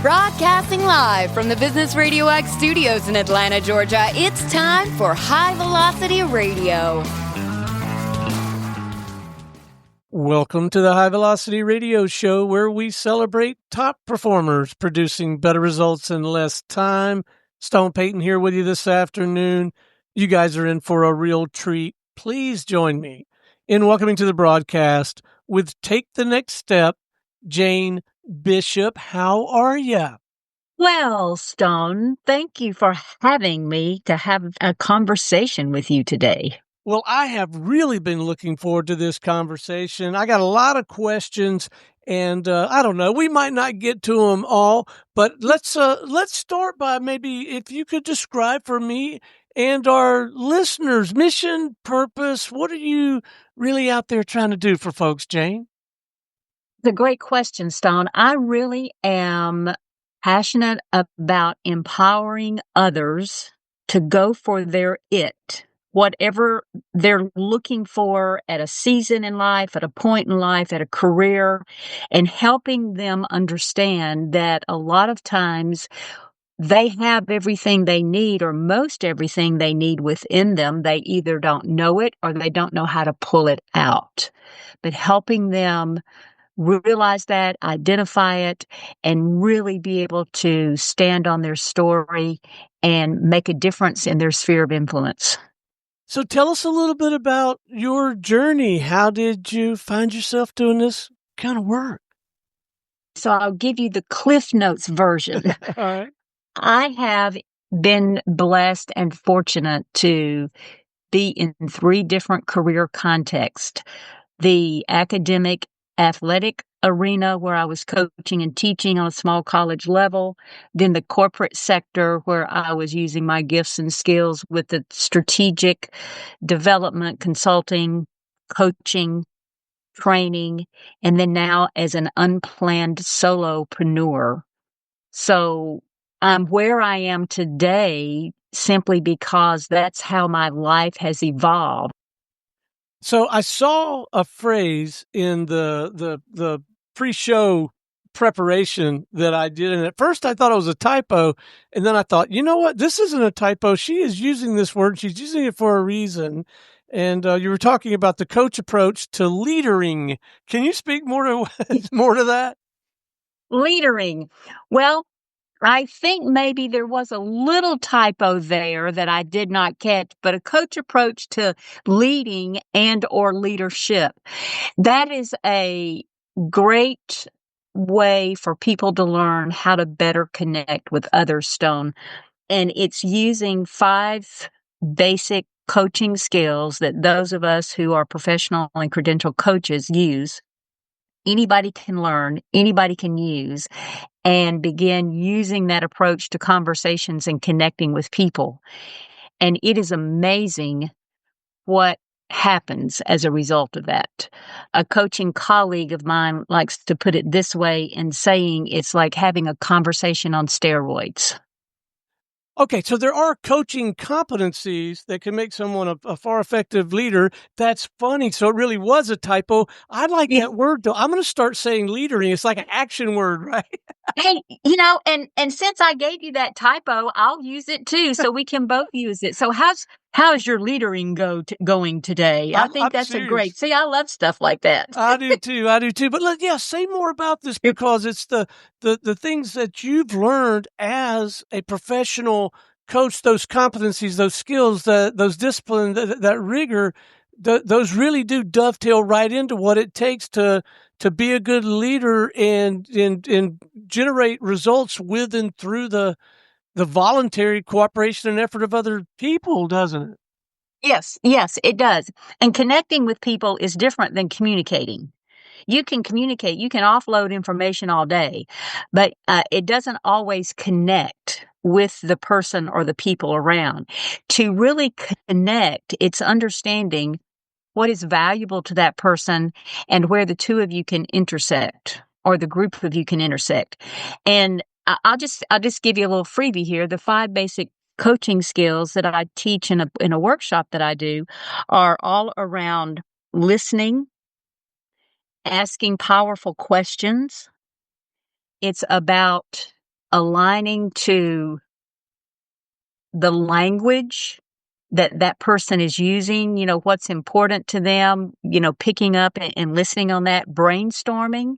Broadcasting live from the Business RadioX studios in Atlanta, Georgia, it's time for High Velocity Radio. Welcome to the High Velocity Radio Show, where we celebrate top performers producing better results in less time. Stone Payton here with you this afternoon. You guys are in for a real treat. Please join me in welcoming to the broadcast with Take the Next Step, Jane Bishop. How are you? Well, Stone, thank you for having me to have a conversation with you today. Well, I have really been looking forward to this conversation. I got a lot of questions, and I don't know, we might not get to them all, but let's start by maybe if you could describe for me and our listeners mission, purpose. What are you really out there trying to do for folks, Jane? It's a great question, Stone. I really am passionate about empowering others to go for their it, whatever they're looking for at a season in life, at a point in life, at a career, and helping them understand that a lot of times they have everything they need or most everything they need within them. They either don't know it or they don't know how to pull it out. But helping them realize that, identify it, and really be able to stand on their story and make a difference in their sphere of influence. So tell us a little bit about your journey. How did you find yourself doing this kind of work? So I'll give you the Cliff Notes version. All right. I have been blessed and fortunate to be in 3 different career contexts. The academic athletic arena where I was coaching and teaching on a small college level, then the corporate sector where I was using my gifts and skills with the strategic development, consulting, coaching, training, and then now as an unplanned solopreneur. So I'm where I am today simply because that's how my life has evolved. So I saw a phrase in the pre-show preparation that I did, and at first I thought it was a typo, and then I thought, you know what, this isn't a typo. She is using this word. She's using it for a reason. And you were talking about the coach approach to leadering. Can you speak more to that? Leadering. Well, I think maybe there was a little typo there that I did not catch, but a coach approach to leading and or leadership. That is a great way for people to learn how to better connect with others, Stone. And it's using 5 basic coaching skills that those of us who are professional and credentialed coaches use. Anybody can learn, anybody can use, and begin using that approach to conversations and connecting with people. And it is amazing what happens as a result of that. A coaching colleague of mine likes to put it this way in saying it's like having a conversation on steroids. Okay, so there are coaching competencies that can make someone a far effective leader. That's funny. So it really was a typo. I like that word, though. I'm going to start saying leadering. It's like an action word, right? Hey, and since I gave you that typo, I'll use it too, so we can both use it. So how's your leadering going today? I think that's serious. a great. See, I love stuff like that. I do too. But say more about this, because it's the things that you've learned as a professional coach, those competencies, those skills, those disciplines, that rigor, those really do dovetail right into what it takes to be a good leader and generate results with and through the voluntary cooperation and effort of other people, doesn't it? Yes, it does. And connecting with people is different than communicating. You can communicate, you can offload information all day, but it doesn't always connect with the person or the people around. To really connect, it's understanding what is valuable to that person and where the two of you can intersect, or the group of you can intersect. And I'll just give you a little freebie here. The 5 basic coaching skills that I teach in a workshop that I do are all around listening, asking powerful questions. It's about aligning to the language that that person is using, what's important to them, picking up and listening on that, brainstorming,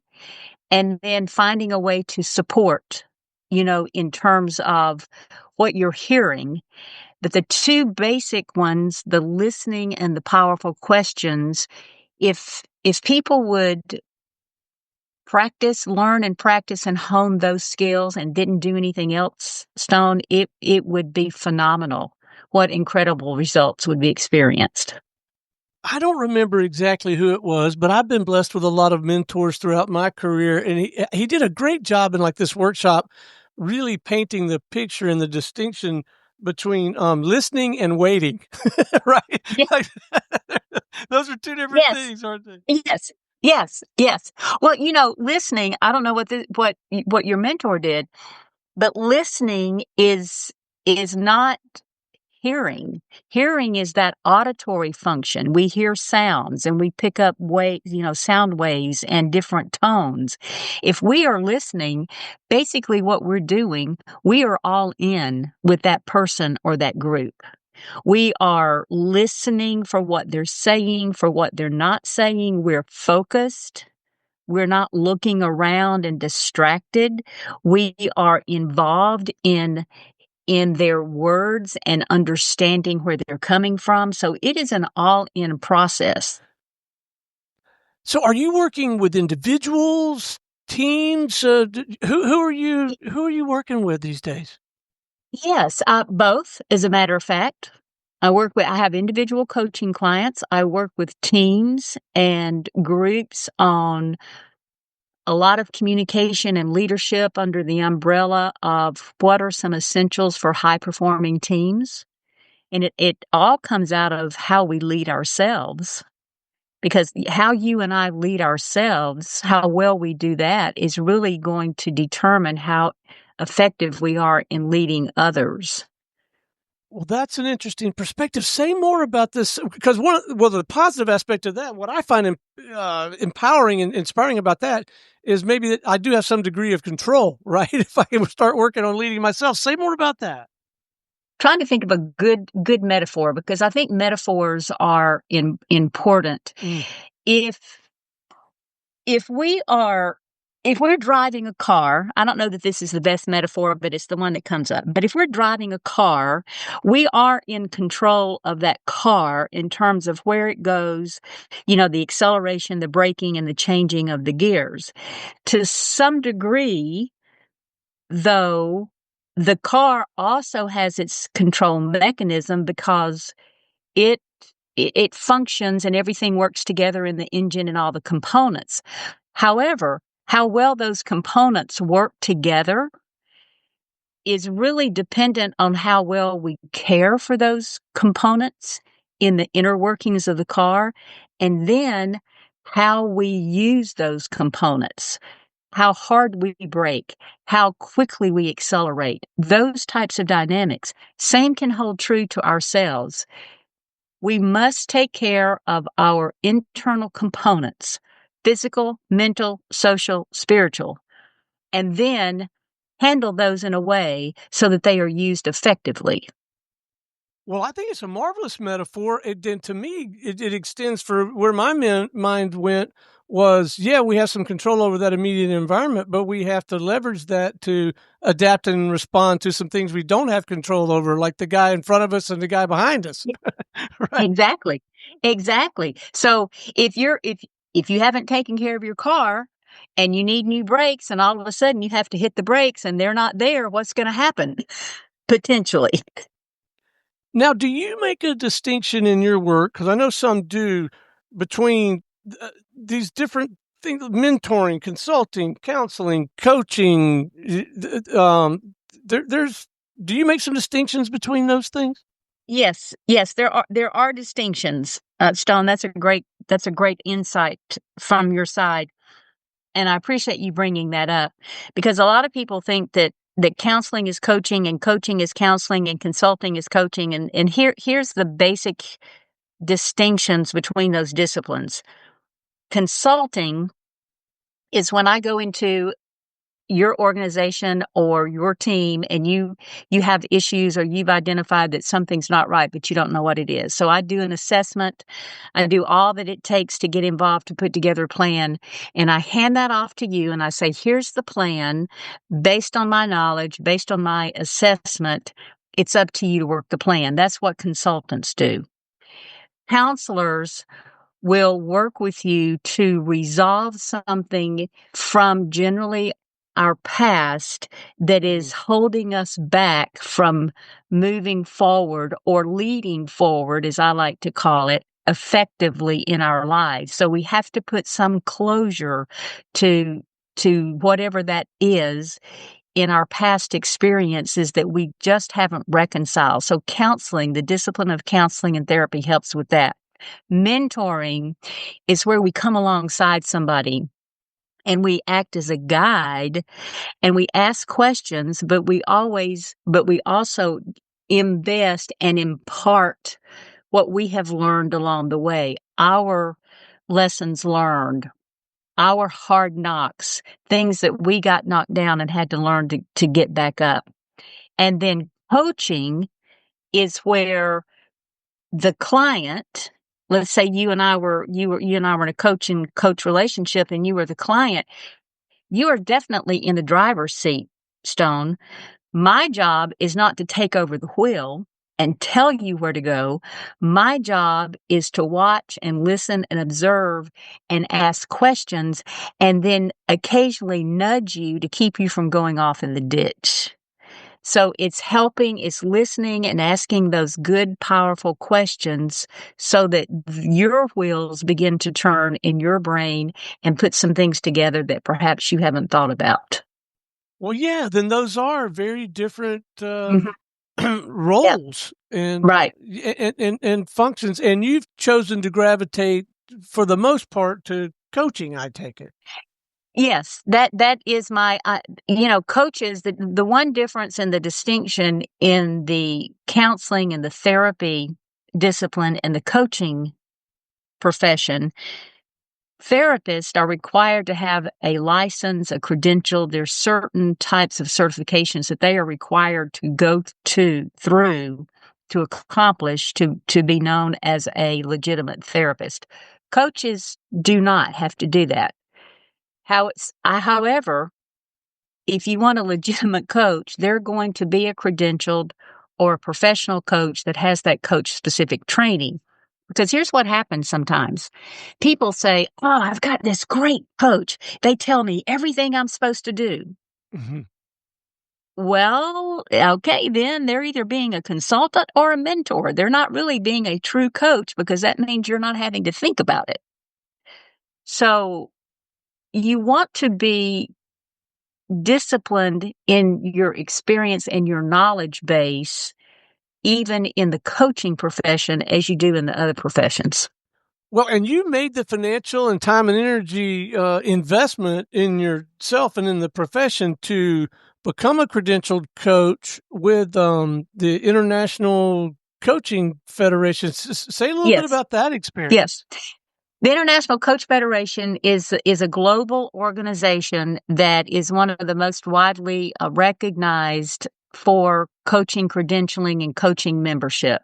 and then finding a way to support, in terms of what you're hearing. But the two basic ones, the listening and the powerful questions, if people would learn and practice and hone those skills and didn't do anything else, Stone, it would be phenomenal. What incredible results would be experienced. I don't remember exactly who it was, but I've been blessed with a lot of mentors throughout my career, and he did a great job in like this workshop, really painting the picture and the distinction between listening and waiting, right? Yeah. Like, those are two different Yes. things, aren't they? Yes. Yes. Yes. Well, listening, I don't know what your mentor did, but listening is not hearing. Hearing is that auditory function. We hear sounds and we pick up sound waves and different tones. If we are listening, basically what we're doing, we are all in with that person or that group. We are listening for what they're saying, for what they're not saying. We're focused. We're not looking around and distracted. We are involved in their words and understanding where they're coming from. So it is an all-in process. So, are you working with individuals, teams? Who are you working with these days? Yes, both, as a matter of fact. I have individual coaching clients. I work with teams and groups on a lot of communication and leadership under the umbrella of what are some essentials for high performing teams. And it all comes out of how we lead ourselves. Because how you and I lead ourselves, how well we do that, is really going to determine how effective we are in leading others. Well, that's an interesting perspective. Say more about this, because the positive aspect of that, what I find empowering and inspiring about that is maybe that I do have some degree of control, right? If I can start working on leading myself. Say more about that. Trying to think of a good metaphor, because I think metaphors are important. Mm. If we're driving a car, I don't know that this is the best metaphor, but it's the one that comes up. But if we're driving a car, we are in control of that car in terms of where it goes, the acceleration, the braking, and the changing of the gears. To some degree, though, the car also has its control mechanism because it it functions and everything works together in the engine and all the components. However, how well those components work together is really dependent on how well we care for those components in the inner workings of the car, and then how we use those components, how hard we brake, how quickly we accelerate, those types of dynamics. Same can hold true to ourselves. We must take care of our internal components, physical, mental, social, spiritual, and then handle those in a way so that they are used effectively. Well, I think it's a marvelous metaphor. And to me, it extends for where my mind went was, yeah, we have some control over that immediate environment, but we have to leverage that to adapt and respond to some things we don't have control over, like the guy in front of us and the guy behind us. Right. Exactly. Exactly. So if you haven't taken care of your car and you need new brakes and all of a sudden you have to hit the brakes and they're not there, what's going to happen? Potentially. Now, do you make a distinction in your work? Because I know some do, between these different things: mentoring, consulting, counseling, coaching. There's. Do you make some distinctions between those things? Yes, yes, there are distinctions. Stone, that's a great insight from your side, and I appreciate you bringing that up because a lot of people think that counseling is coaching and coaching is counseling and consulting is coaching, and here's the basic distinctions between those disciplines. Consulting is when I go into your organization or your team and you have issues or you've identified that something's not right, but you don't know what it is. So I do an assessment. I do all that it takes to get involved to put together a plan, and I hand that off to you and I say, here's the plan based on my knowledge, based on my assessment. It's up to you to work the plan. That's what consultants do. Counselors will work with you to resolve something from generally our past that is holding us back from moving forward or leading forward, as I like to call it, effectively in our lives. So we have to put some closure to whatever that is in our past experiences that we just haven't reconciled. So counseling, the discipline of counseling and therapy helps with that. Mentoring is where we come alongside somebody and we act as a guide and we ask questions, but we also invest and impart what we have learned along the way, our lessons learned, our hard knocks, things that we got knocked down and had to learn to get back up. And then coaching is where the client, let's say you and I were in a coach relationship and you were the client, you are definitely in the driver's seat, Stone. My job is not to take over the wheel and tell you where to go. My job is to watch and listen and observe and ask questions and then occasionally nudge you to keep you from going off in the ditch. So it's listening and asking those good, powerful questions so that your wheels begin to turn in your brain and put some things together that perhaps you haven't thought about. Well, yeah, then those are very different Mhm. roles and, Right. and functions, and you've chosen to gravitate, for the most part, to coaching, I take it. Yes, that is my, coaches, the one difference and the distinction in the counseling and the therapy discipline and the coaching profession, therapists are required to have a license, a credential. There's certain types of certifications that they are required to go through to accomplish to be known as a legitimate therapist. Coaches do not have to do that. However, if you want a legitimate coach, they're going to be a credentialed or a professional coach that has that coach specific training. Because here's what happens sometimes. People say, oh, I've got this great coach. They tell me everything I'm supposed to do. Mhm. Well, okay, then they're either being a consultant or a mentor. They're not really being a true coach because that means you're not having to think about it. So you want to be disciplined in your experience and your knowledge base, even in the coaching profession, as you do in the other professions. Well, and you made the financial and time and energy investment in yourself and in the profession to become a credentialed coach with the International Coaching Federation. Say a little bit Yes. about that experience. Yes. The International Coach Federation is a global organization that is one of the most widely recognized for coaching credentialing and coaching membership.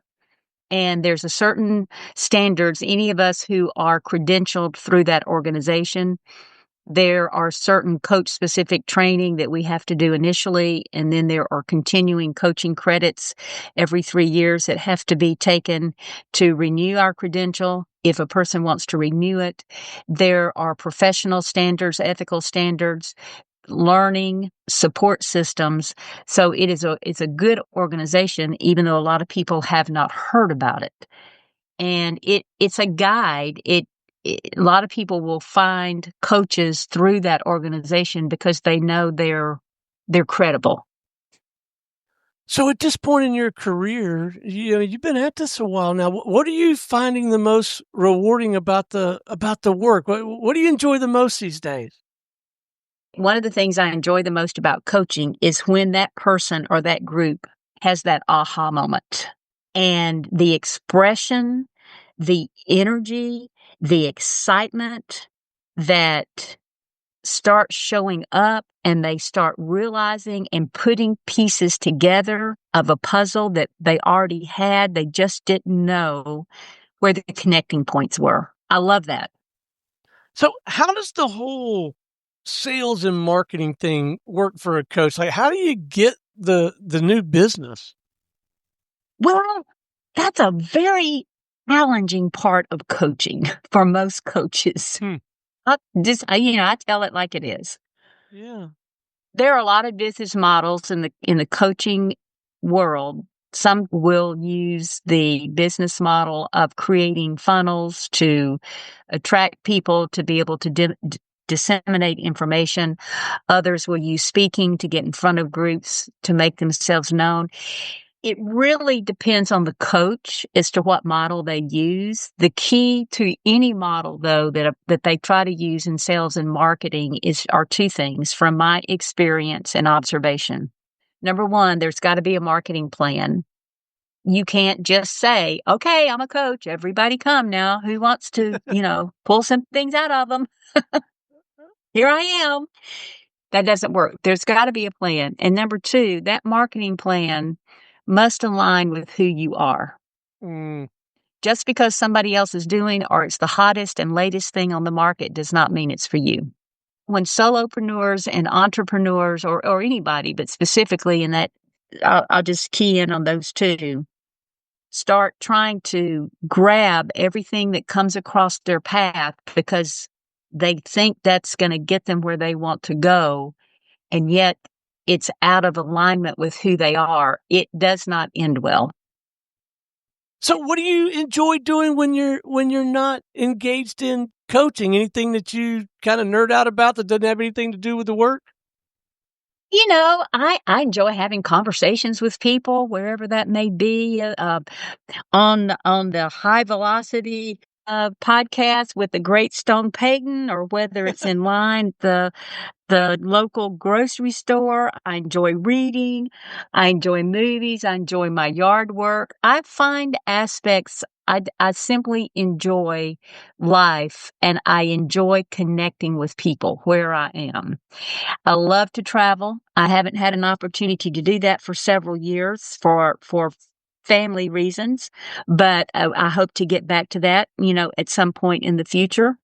And there's a certain standards, any of us who are credentialed through that organization, there are certain coach-specific training that we have to do initially, and then there are continuing coaching credits every 3 years that have to be taken to renew our credential if a person wants to renew it. There are professional standards, ethical standards, learning, support systems. So it's a good organization, even though a lot of people have not heard about it. And it's a guide. A lot of people will find coaches through that organization because they know they're credible. So at this point in your career, you've been at this a while now. What are you finding the most rewarding about the work? What do you enjoy the most these days? One of the things I enjoy the most about coaching is when that person or that group has that aha moment and the expression, the energy, the excitement that start showing up and they start realizing and putting pieces together of a puzzle that they already had. They just didn't know where the connecting points were. I love that. So how does the whole sales and marketing thing work for a coach? Like, how do you get the new business? Well, that's a very challenging part of coaching for most coaches. I tell it like it is. Yeah. There are a lot of business models in the coaching world. Some will use the business model of creating funnels to attract people to be able to disseminate information. Others will use speaking to get in front of groups to make themselves known. It really depends on the coach as to what model they use. The key to any model, though, that they try to use in sales and marketing are two things from my experience and observation. Number one, there's got to be a marketing plan. You can't just say, okay, I'm a coach. Everybody come now. Who wants to, pull some things out of them? Here I am. That doesn't work. There's got to be a plan. And number two, that marketing plan must align with who you are. Mm. Just because somebody else is doing or it's the hottest and latest thing on the market does not mean it's for you. When solopreneurs and entrepreneurs or anybody, but specifically in that, I'll just key in on those two, start trying to grab everything that comes across their path because they think that's going to get them where they want to go. And yet it's out of alignment with who they are. It does not end well. So what do you enjoy doing when you're not engaged in coaching? Anything that you kind of nerd out about that doesn't have anything to do with the work? I enjoy having conversations with people wherever that may be, on the High Velocity podcast with the great Stone Payton, or whether it's in line the local grocery store. I enjoy reading. I enjoy movies. I enjoy my yard work. I find aspects. I simply enjoy life, and I enjoy connecting with people where I am. I love to travel. I haven't had an opportunity to do that for several years for family reasons, but I hope to get back to that, at some point in the future.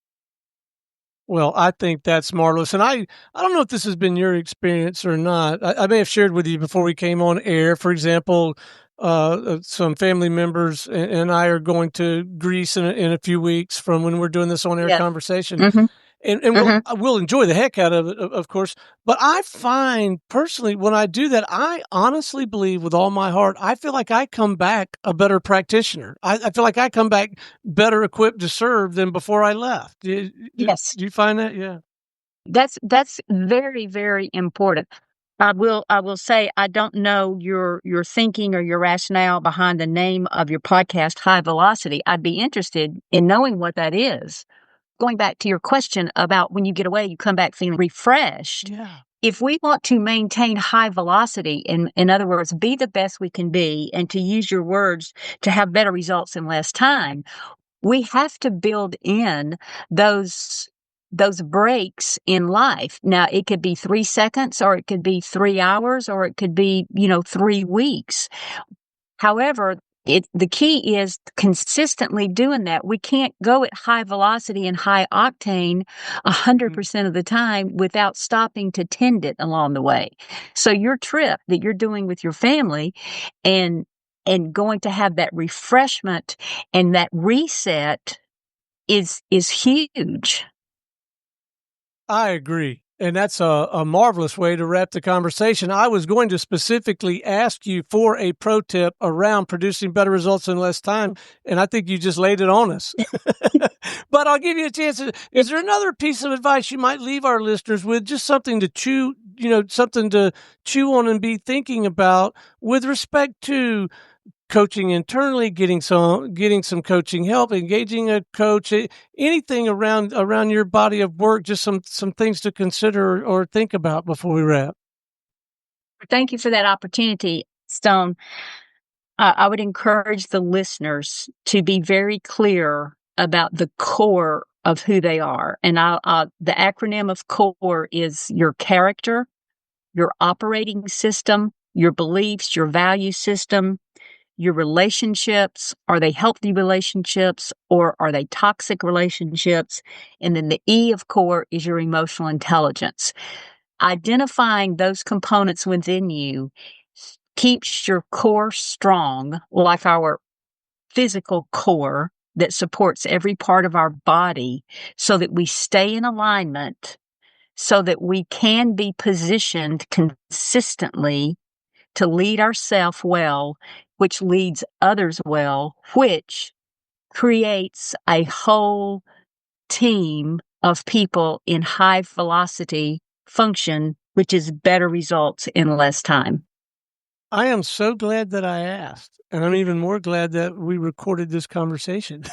Well, I think that's marvelous. And I don't know if this has been your experience or not. I may have shared with you before we came on air, for example, some family members and I are going to Greece in a few weeks from when we're doing this on air Yes. conversation. Mhm. And Mhm. we'll enjoy the heck out of it, of course. But I find personally, when I do that, I honestly believe with all my heart, I feel like I come back a better practitioner. I feel like I come back better equipped to serve than before I left. Yes. Do you find that? Yeah. That's very, very important. I will say I don't know your thinking or your rationale behind the name of your podcast, High Velocity. I'd be interested in knowing what that is. Going back to your question about when you get away, you come back feeling refreshed. Yeah. If we want to maintain high velocity, in other words, be the best we can be, and to use your words, to have better results in less time, we have to build in those breaks in life. Now, it could be 3 seconds, or it could be 3 hours, or it could be, 3 weeks. However, the key is consistently doing that. We can't go at high velocity and high octane 100% of the time without stopping to tend it along the way. So your trip that you're doing with your family and going to have that refreshment and that reset is huge. I agree. And that's a marvelous way to wrap the conversation. I was going to specifically ask you for a pro tip around producing better results in less time, and I think you just laid it on us. But I'll give you a chance. Is there another piece of advice you might leave our listeners with, just something to something to chew on and be thinking about with respect to coaching internally, getting some coaching help, engaging a coach, anything around your body of work, just some things to consider or think about before we wrap? Thank you for that opportunity, Stone. I would encourage the listeners to be very clear about the core of who they are. And the acronym of CORE is your character, your operating system, your beliefs, your value system, your relationships. Are they healthy relationships or are they toxic relationships? And then the E of CORE is your emotional intelligence. Identifying those components within you keeps your core strong, like our physical core that supports every part of our body, so that we stay in alignment, so that we can be positioned consistently to lead ourselves well, which leads others well, which creates a whole team of people in high velocity function, which is better results in less time. I am so glad that I asked, and I'm even more glad that we recorded this conversation.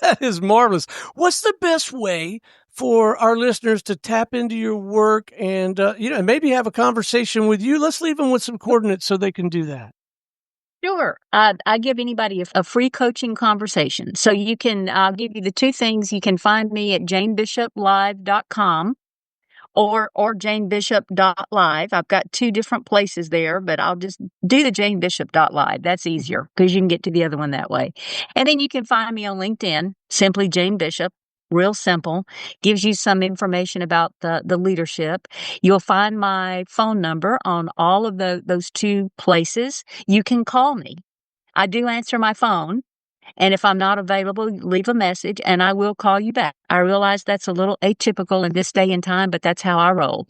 That is marvelous. What's the best way for our listeners to tap into your work and, maybe have a conversation with you? Let's leave them with some coordinates so they can do that. Sure. I give anybody a free coaching conversation. So I'll give you the two things. You can find me at janebishoplive.com or janebishop.live. I've got two different places there, but I'll just do the janebishop.live. That's easier because you can get to the other one that way. And then you can find me on LinkedIn, simply Jane Bishop. Real simple, gives you some information about the leadership. You'll find my phone number on all of those two places. You can call me. I do answer my phone. And if I'm not available, leave a message and I will call you back. I realize that's a little atypical in this day and time, but that's how I roll.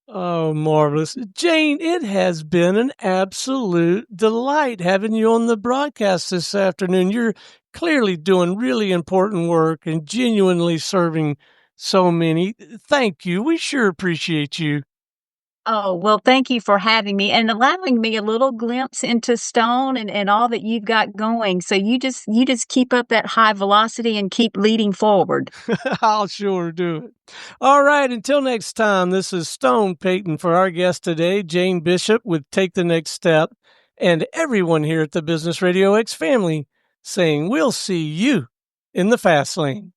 Oh, marvelous. Jane, it has been an absolute delight having you on the broadcast this afternoon. You're clearly doing really important work and genuinely serving so many. Thank you. We sure appreciate you. Oh, well, thank you for having me and allowing me a little glimpse into Stone and all that you've got going. So you just keep up that high velocity and keep leading forward. I'll sure do it. All right. Until next time, this is Stone Payton for our guest today, Jane Bishop with Take the Next Step, and everyone here at the Business RadioX family saying we'll see you in the fast lane.